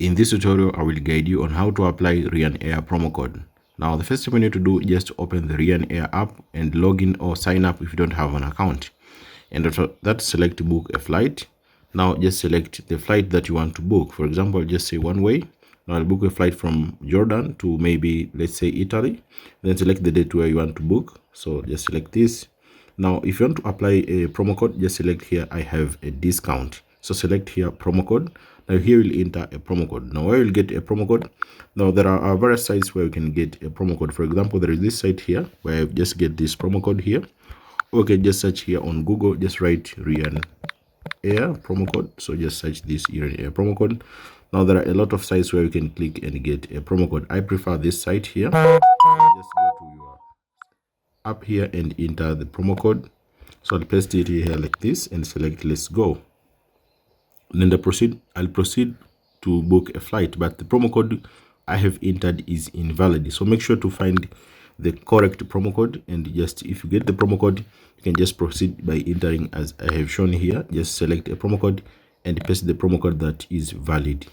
In this tutorial, I will guide you on how to apply Ryanair promo code. Now, the first thing we need to do is just open the Ryanair app and log in or sign up if you don't have an account. And after that, select book a flight. Now, just select the flight that you want to book. For example, just say one way. Now, I'll book a flight from Jordan to maybe, let's say, Italy. Then select the date where you want to book. So just select this. Now, if you want to apply a promo code, just select here, I have a discount. So select here promo code. Now here you'll enter a promo code. Now where you'll get a promo code. Now there are various sites where you can get a promo code. For example, there is this site here where you just get this promo code here. Okay, just search here on Google, just write Ryanair promo code. So just search this Ryanair promo code. Now there are a lot of sites where you can click and get a promo code. I prefer this site here. Just go to your app here and enter the promo code. So I'll paste it here like this and select let's go. Then I'll proceed to book a flight, but the promo code I have entered is invalid. So make sure to find the correct promo code, and just if you get the promo code, you can just proceed by entering as I have shown here. Just select a promo code and paste the promo code that is valid.